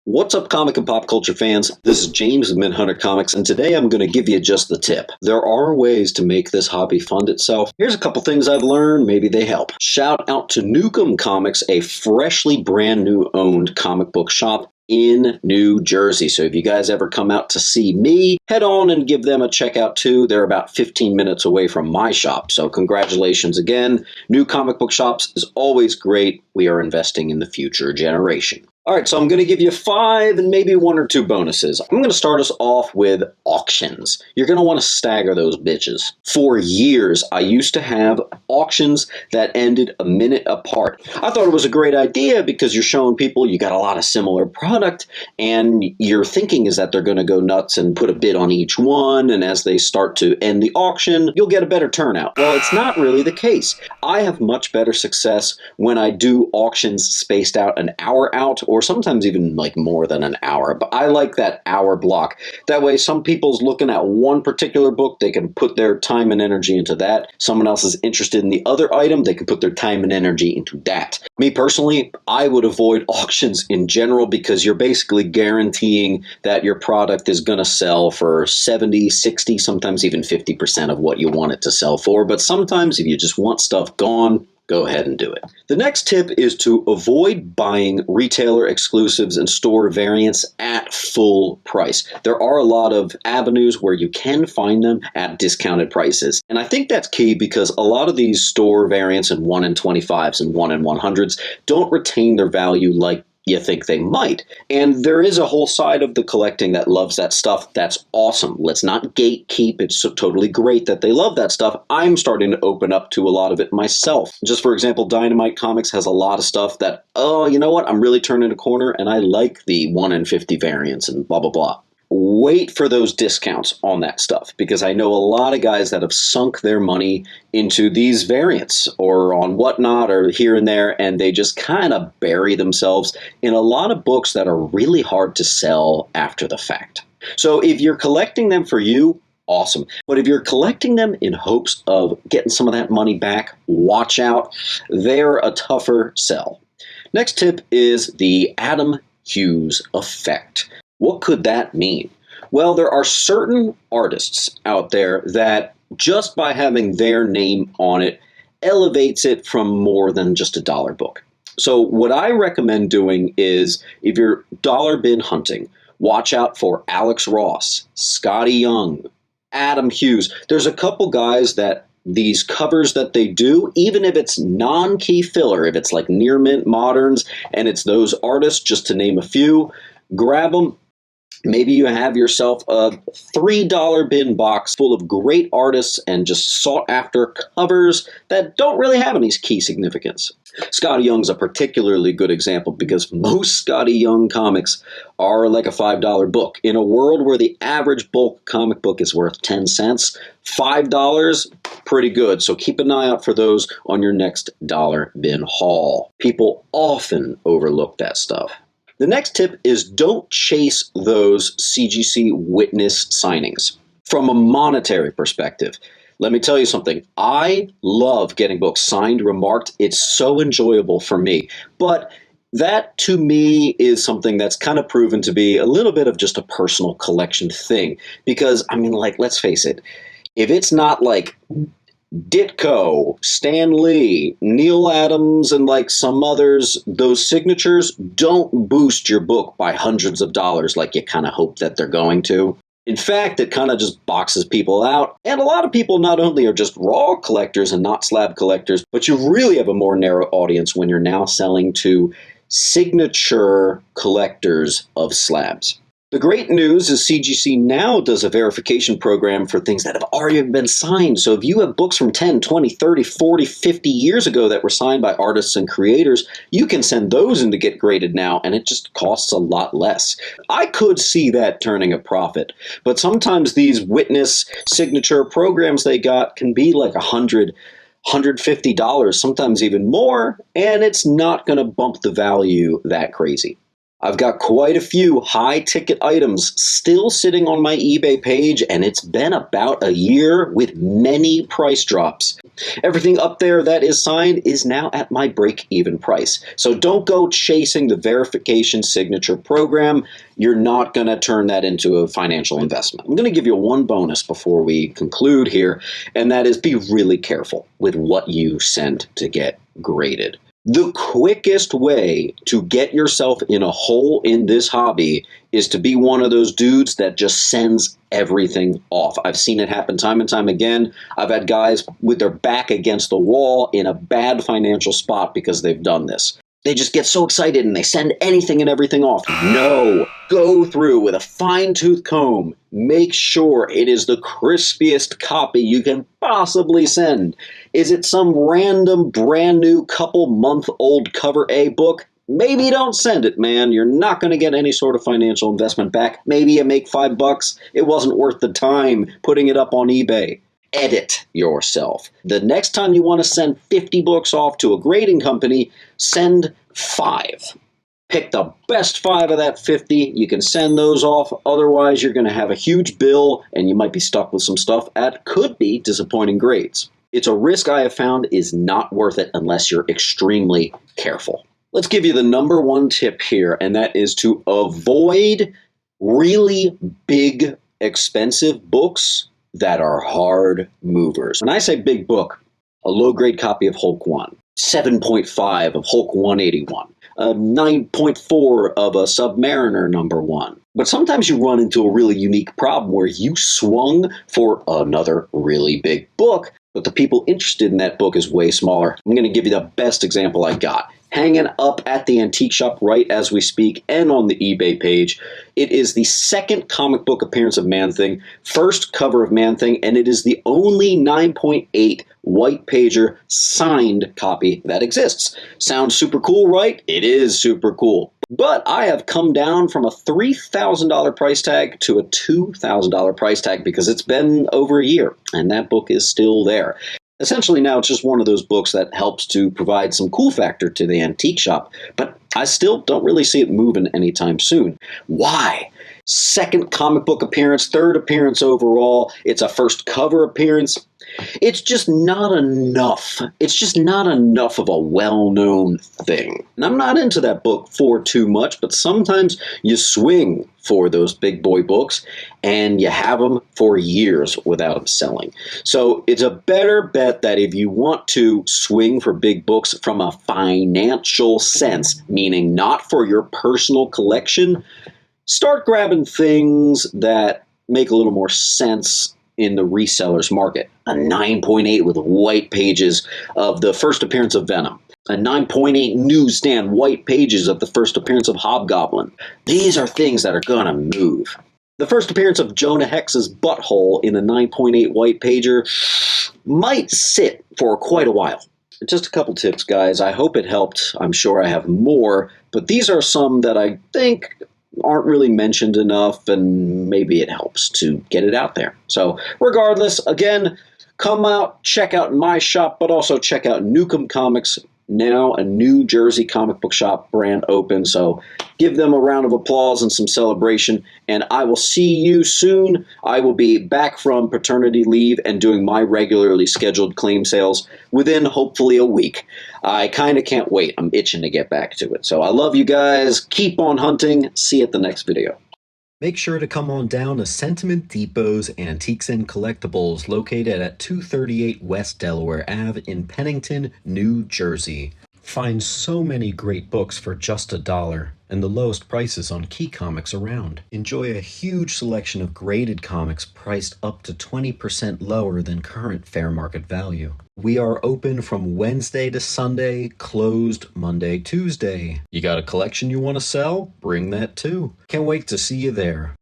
What's up, comic and pop culture fans? This is James of Midhunter Comics, and today I'm going to give you just the tip. There are ways to make this hobby fund itself. Here's a couple things I've learned, maybe they help. Shout out to Newcomb Comics, a freshly brand new owned comic book shop in New Jersey. So if you guys ever come out to see me, head on and give them a check out too. They're about 15 minutes away from my shop. So congratulations again. New comic book shops is always great. We are investing in the future generation. All right, so I'm going to give you 5 and maybe 1 or 2 bonuses. I'm going to start us off with auctions. You're going to want to stagger those bitches. For years, I used to have auctions that ended a minute apart. I thought it was a great idea because you're showing people you got a lot of similar product, and your thinking is that they're going to go nuts and put a bid on each one, and as they start to end the auction, you'll get a better turnout. Well, it's not really the case. I have much better success when I do auctions spaced out an hour out, or sometimes even like more than an hour. But I like that hour block. That way, some people's looking at one particular book, they can put their time and energy into that. Someone else is interested in the other item, they can put their time and energy into that. Me personally, I would avoid auctions in general because you're basically guaranteeing that your product is going to sell for 70, 60, sometimes even 50% of what you want it to sell for. But sometimes if you just want stuff gone, go ahead and do it. The next tip is to avoid buying retailer exclusives and store variants at full price. There are a lot of avenues where you can find them at discounted prices. And I think that's key because a lot of these store variants and 1 in 25s and 1 in 100s don't retain their value like you think they might. And there is a whole side of the collecting that loves that stuff. That's awesome. Let's not gatekeep. It's so totally great that they love that stuff. I'm starting to open up to a lot of it myself. Just for example, Dynamite Comics has a lot of stuff that, oh, you know what? I'm really turning a corner and I like the 1 in 50 variants and blah, blah, blah. Wait for those discounts on that stuff because I know a lot of guys that have sunk their money into these variants or on whatnot or here and there, and they just kind of bury themselves in a lot of books that are really hard to sell after the fact. So if you're collecting them for you, awesome. But if you're collecting them in hopes of getting some of that money back, watch out. They're a tougher sell. Next tip is the Adam Hughes effect. What could that mean? Well, there are certain artists out there that just by having their name on it elevates it from more than just a dollar book. So what I recommend doing is if you're dollar bin hunting, watch out for Alex Ross, Scotty Young, Adam Hughes. There's a couple guys that these covers that they do, even if it's non-key filler, if it's like near mint moderns and it's those artists, just to name a few, grab them. Maybe you have yourself a $3 bin box full of great artists and just sought after covers that don't really have any key significance. Scotty Young's a particularly good example because most Scotty Young comics are like a $5 book. In a world where the average bulk comic book is worth 10 cents, $5, pretty good. So keep an eye out for those on your next dollar bin haul. People often overlook that stuff. The next tip is don't chase those CGC witness signings. From a monetary perspective, let me tell you something. I love getting books signed, remarked. It's so enjoyable for me. But that, to me, is something that's kind of proven to be a little bit of just a personal collection thing. Because, I mean, like, let's face it. If it's not like Ditko, Stan Lee, Neil Adams, and like some others, those signatures don't boost your book by hundreds of dollars like you kind of hope that they're going to. In fact, it kind of just boxes people out. And a lot of people not only are just raw collectors and not slab collectors, but you really have a more narrow audience when you're now selling to signature collectors of slabs. The great news is CGC now does a verification program for things that have already been signed. So if you have books from 10, 20, 30, 40, 50 years ago that were signed by artists and creators, you can send those in to get graded now, and it just costs a lot less. I could see that turning a profit, but sometimes these witness signature programs they got can be like $100, $150, sometimes even more, and it's not going to bump the value that crazy. I've got quite a few high-ticket items still sitting on my eBay page, and it's been about a year with many price drops. Everything up there that is signed is now at my break-even price. So don't go chasing the verification signature program. You're not going to turn that into a financial investment. I'm going to give you one bonus before we conclude here, and that is be really careful with what you send to get graded. The quickest way to get yourself in a hole in this hobby is to be one of those dudes that just sends everything off. I've seen it happen time and time again. I've had guys with their back against the wall in a bad financial spot because they've done this. They just get so excited and they send anything and everything off. No, go through with a fine-tooth comb. Make sure it is the crispiest copy you can possibly send. Is it some random brand new couple-month-old cover A book? Maybe don't send it, man. You're not going to get any sort of financial investment back. Maybe you make $5. It wasn't worth the time putting it up on eBay. Edit yourself. The next time you want to send 50 books off to a grading company, send 5. Pick the best 5 of that 50. You can send those off. Otherwise, you're going to have a huge bill and you might be stuck with some stuff at could be disappointing grades. It's a risk I have found is not worth it unless you're extremely careful. Let's give you the number one tip here, and that is to avoid really big, expensive books that are hard movers. When I say big book, a low-grade copy of Hulk 1, 7.5 of Hulk 181, a 9.4 of a Submariner number 1. But sometimes you run into a really unique problem where you swung for another really big book, but the people interested in that book is way smaller. I'm going to give you the best example I got. Hanging up at the antique shop right as we speak and on the eBay page. It is the second comic book appearance of Man-Thing, first cover of Man-Thing, and it is the only 9.8 white pager signed copy that exists. Sounds super cool, right? It is super cool. But I have come down from a $3,000 price tag to a $2,000 price tag because it's been over a year, and that book is still there. Essentially now it's just one of those books that helps to provide some cool factor to the antique shop, but I still don't really see it moving anytime soon. Why? Second comic book appearance, third appearance overall, it's a first cover appearance. It's just not enough. It's just not enough of a well-known thing. And I'm not into that book for too much, but sometimes you swing for those big boy books and you have them for years without them selling. So it's a better bet that if you want to swing for big books from a financial sense, meaning not for your personal collection, start grabbing things that make a little more sense in the resellers market. A 9.8 with white pages of the first appearance of Venom. A 9.8 newsstand white pages of the first appearance of Hobgoblin. These are things that are gonna move. The first appearance of Jonah Hex's butthole in a 9.8 white pager might sit for quite a while. Just a couple tips, guys. I hope it helped. I'm sure I have more, but these are some that I think aren't really mentioned enough, and maybe it helps to get it out there. So regardless, again, come out, check out my shop, but also check out Newcomb Comics, now a New Jersey comic book shop brand open. So give them a round of applause and some celebration, and I will see you soon. I will be back from paternity leave and doing my regularly scheduled claim sales within hopefully a week. I kind of can't wait. I'm itching to get back to it. So I love you guys. Keep on hunting. See you at the next video. Make sure to come on down to Sentiment Depot's Antiques and Collectibles, located at 238 West Delaware Ave in Pennington, New Jersey. Find so many great books for just $1 and the lowest prices on key comics around. Enjoy a huge selection of graded comics priced up to 20% lower than current fair market value. We are open from Wednesday to Sunday, closed Monday, Tuesday. You got a collection you want to sell? Bring that too. Can't wait to see you there.